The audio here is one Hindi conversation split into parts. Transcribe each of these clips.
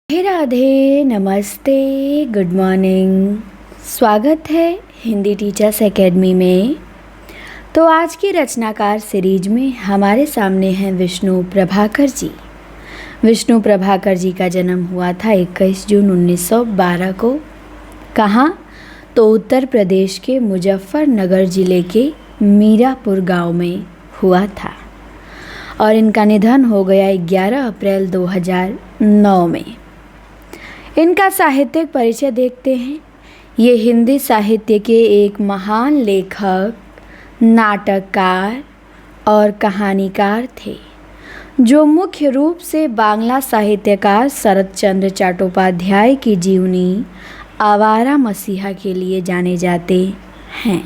राधे राधे, नमस्ते, गुड मॉर्निंग। स्वागत है हिंदी टीचर्स एकेडमी में। तो आज की रचनाकार सीरीज में हमारे सामने हैं विष्णु प्रभाकर जी। विष्णु प्रभाकर जी का जन्म हुआ था 21 जून 1912 को। कहाँ? तो उत्तर प्रदेश के मुजफ्फरनगर ज़िले के मीरापुर गांव में हुआ था और इनका निधन हो गया 11 अप्रैल 2009 में। इनका साहित्यिक परिचय देखते हैं। ये हिंदी साहित्य के एक महान लेखक, नाटककार और कहानीकार थे, जो मुख्य रूप से बांग्ला साहित्यकार शरत चंद्र चट्टोपाध्याय की जीवनी आवारा मसीहा के लिए जाने जाते हैं।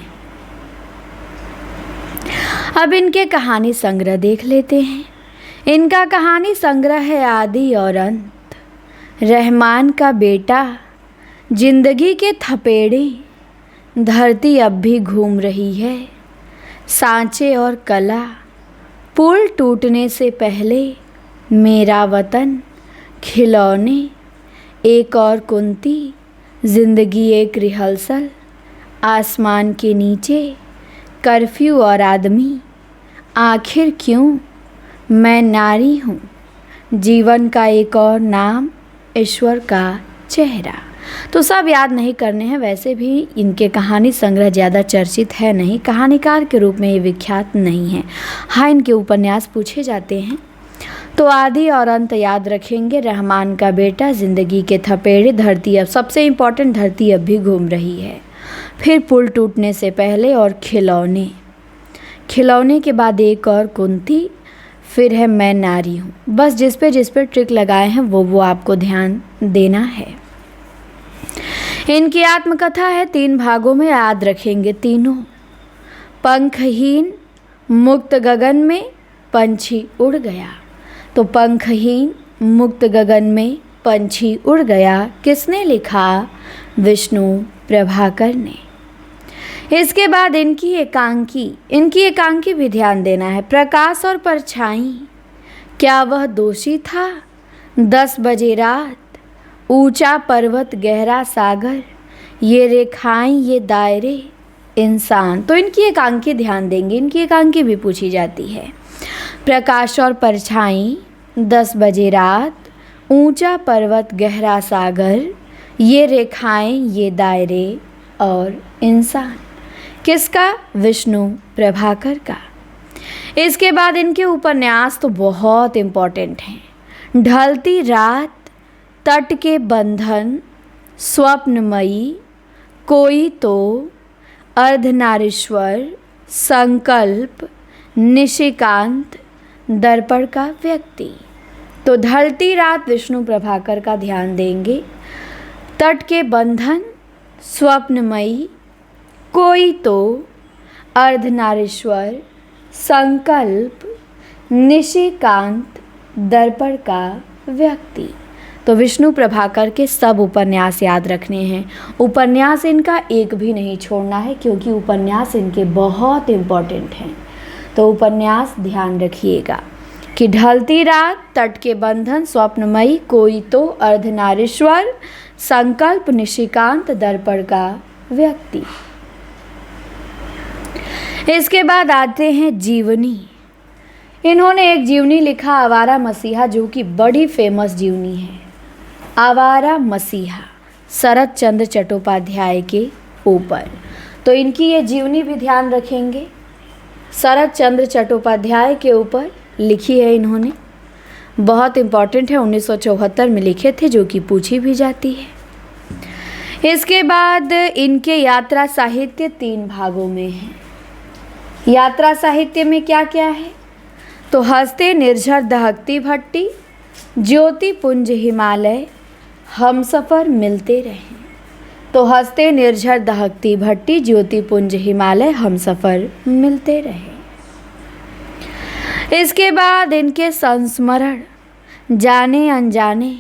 अब इनके कहानी संग्रह देख लेते हैं। इनका कहानी संग्रह है आदि और अंत, रहमान का बेटा, जिंदगी के थपेड़े, धरती अब भी घूम रही है, सांचे और कला, पुल टूटने से पहले, मेरा वतन, खिलौने, एक और कुंती, जिंदगी एक रिहर्सल, आसमान के नीचे, कर्फ्यू और आदमी, आखिर क्यों, मैं नारी हूँ, जीवन का एक और नाम, ईश्वर का चेहरा। तो सब याद नहीं करने हैं। वैसे भी इनके कहानी संग्रह ज़्यादा चर्चित है नहीं, कहानीकार के रूप में ये विख्यात नहीं है। हाँ, इनके उपन्यास पूछे जाते हैं तो आदि और अंत याद रखेंगे, रहमान का बेटा, जिंदगी के थपेड़े, धरती अब, सबसे इम्पोर्टेंट, धरती अब भी घूम रही है, फिर पुल टूटने से पहले और खिलौने, खिलौने के बाद एक और कुंती, फिर है मैं नारी हूँ। बस जिस पे ट्रिक लगाए हैं वो आपको ध्यान देना है। इनकी आत्मकथा है 3 भागों में, याद रखेंगे तीनों। पंखहीन, मुक्त गगन में पंछी उड़ गया। तो पंखहीन, मुक्त गगन में पंछी उड़ गया किसने लिखा? विष्णु प्रभाकर ने। इसके बाद इनकी एकांकी भी ध्यान देना है। प्रकाश और परछाई, क्या वह दोषी था? 10 बजे रात, ऊंचा पर्वत गहरा सागर, ये रेखाएं ये दायरे, इंसान। तो इनकी एकांकी ध्यान देंगे, इनकी एकांकी भी पूछी जाती है। प्रकाश और परछाई, 10 बजे रात, ऊंचा पर्वत गहरा सागर, ये रेखाएं ये दायरे और इंसान। किसका? विष्णु प्रभाकर का। इसके बाद इनके उपन्यास तो बहुत इम्पोर्टेंट हैं। ढलती रात, तट के बंधन, स्वप्नमयी, कोई तो, अर्धनारीश्वर, संकल्प, निशिकांत, दर्पण का व्यक्ति। तो ढलती रात विष्णु प्रभाकर का ध्यान देंगे। तट के बंधन, स्वप्नमयी, कोई तो, अर्धनारीश्वर, संकल्प, निशिकांत, दर्पण का व्यक्ति। तो विष्णु प्रभाकर के सब उपन्यास याद रखने हैं। उपन्यास इनका एक भी नहीं छोड़ना है, क्योंकि उपन्यास इनके बहुत इम्पोर्टेंट हैं। तो उपन्यास ध्यान रखिएगा कि ढलती रात, तट के बंधन, स्वप्नमयी, कोई तो, अर्धनारीश्वर, संकल्प, निशिकांत, दर्पण का व्यक्ति। इसके बाद आते हैं जीवनी। इन्होंने एक जीवनी लिखा, आवारा मसीहा, जो कि बड़ी फेमस जीवनी है। आवारा मसीहा, शरत चंद्र चट्टोपाध्याय के ऊपर। तो इनकी ये जीवनी भी ध्यान रखेंगे, शरत चंद्र चट्टोपाध्याय के ऊपर लिखी है इन्होंने। बहुत इम्पॉर्टेंट है, 1974 में लिखे थे, जो कि पूछी भी जाती है। इसके बाद इनके यात्रा साहित्य 3 भागों में है। यात्रा साहित्य में क्या क्या है? तो हंसते निर्झर दहकती भट्टी, ज्योति पुंज हिमालय, हमसफर मिलते रहें। तो हंसते निर्झर दहकती भट्टी, ज्योति पुंज हिमालय, हमसफर मिलते रहें। इसके बाद इनके संस्मरण, जाने अनजाने,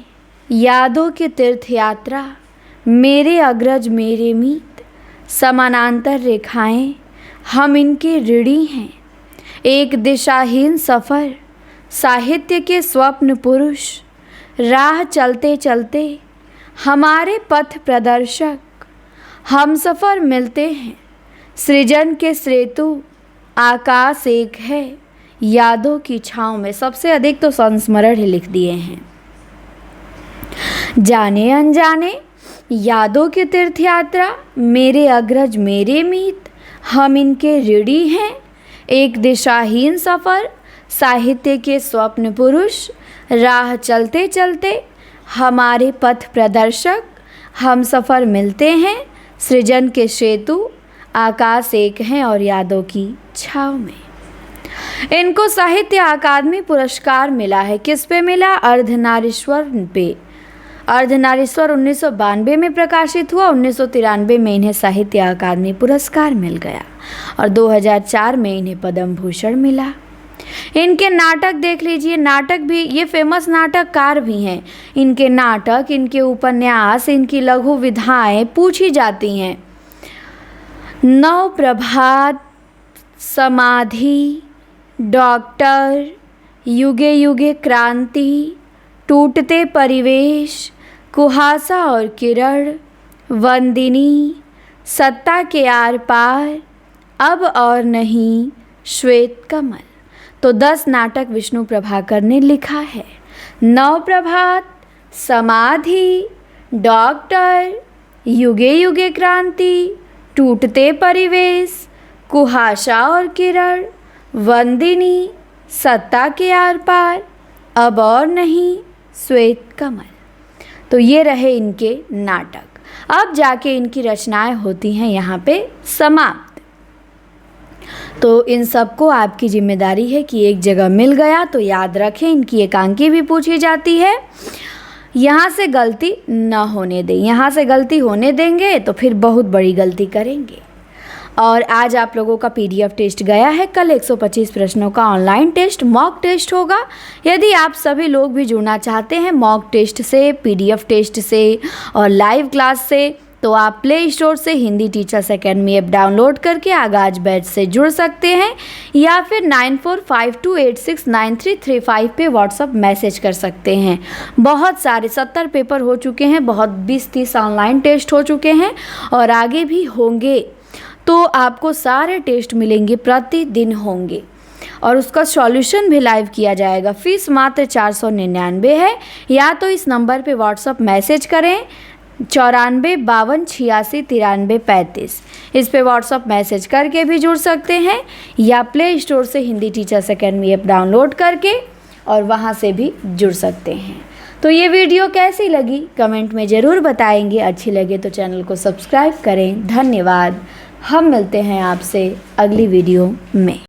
यादों की तीर्थ यात्रा, मेरे अग्रज मेरे मीत, समानांतर रेखाएं, हम इनके ऋणी हैं, एक दिशाहीन सफ़र, साहित्य के स्वप्न पुरुष, राह चलते चलते हमारे पथ प्रदर्शक हमसफ़र मिलते हैं। सृजन के सेतु आकाश एक है, यादों की छाँव में। सबसे अधिक तो संस्मरण ही लिख दिए हैं। जाने अनजाने यादों की तीर्थ यात्रा, मेरे अग्रज मेरे मीत, हम इनके ऋणी हैं। एक दिशाहीन सफ़र, साहित्य के स्वप्न पुरुष, राह चलते चलते हमारे पथ प्रदर्शक हमसफ़र मिलते हैं। सृजन के सेतु आकाश एक हैं और यादों की छाँव में। इनको साहित्य अकादमी पुरस्कार मिला है। किस पे मिला? अर्धनारीश्वर पे। अर्धनारीश्वर 1992 में प्रकाशित हुआ। 1993 में इन्हें साहित्य अकादमी पुरस्कार मिल गया और 2004 में इन्हें पद्म भूषण मिला। इनके नाटक देख लीजिए। नाटक भी, ये फेमस नाटककार भी हैं। इनके नाटक, इनके उपन्यास, इनकी लघु विधाएं पूछी जाती हैं। नव प्रभात, समाधि, डॉक्टर, युगे युगे क्रांति, टूटते परिवेश, कुहासा और किरण, वंदिनी, सत्ता के आर पार, अब और नहीं, श्वेत कमल। तो 10 नाटक विष्णु प्रभाकर ने लिखा है। नव प्रभात, समाधि, डॉक्टर, युगे युगे क्रांति, टूटते परिवेश, कुहासा और किरण, वंदिनी, सत्ता के आर पार, अब और नहीं, श्वेत कमल। तो ये रहे इनके नाटक। अब जाके इनकी रचनाएं होती हैं यहाँ पे समाप्त। तो इन सबको आपकी जिम्मेदारी है कि एक जगह मिल गया तो याद रखें। इनकी एकांकी भी पूछी जाती है। यहाँ से गलती न होने दें। यहाँ से गलती होने देंगे तो फिर बहुत बड़ी गलती करेंगे। और आज आप लोगों का PDF टेस्ट गया है। कल 125 प्रश्नों का ऑनलाइन टेस्ट, मॉक टेस्ट होगा। यदि आप सभी लोग भी जुड़ना चाहते हैं मॉक टेस्ट से, PDF टेस्ट से और लाइव क्लास से, तो आप प्ले स्टोर से Hindi teachers academy app download करके आगाज बैच से जुड़ सकते हैं या फिर 9452869335 पे व्हाट्सअप मैसेज कर सकते हैं। बहुत सारे 70 पेपर हो चुके हैं, बहुत 20-30 ऑनलाइन टेस्ट हो चुके हैं और आगे भी होंगे। तो आपको सारे टेस्ट मिलेंगे, प्रतिदिन होंगे और उसका सॉल्यूशन भी लाइव किया जाएगा। फीस मात्र 499 है। या तो इस नंबर पे व्हाट्सअप मैसेज करें 9452869335। इस पे व्हाट्सअप मैसेज करके भी जुड़ सकते हैं या प्ले स्टोर से Hindi teachers academy app download करके और वहाँ से भी जुड़ सकते हैं। तो ये वीडियो कैसी लगी कमेंट में ज़रूर बताएंगे। अच्छी लगे तो चैनल को सब्सक्राइब करें। धन्यवाद। हम मिलते हैं आपसे अगली वीडियो में।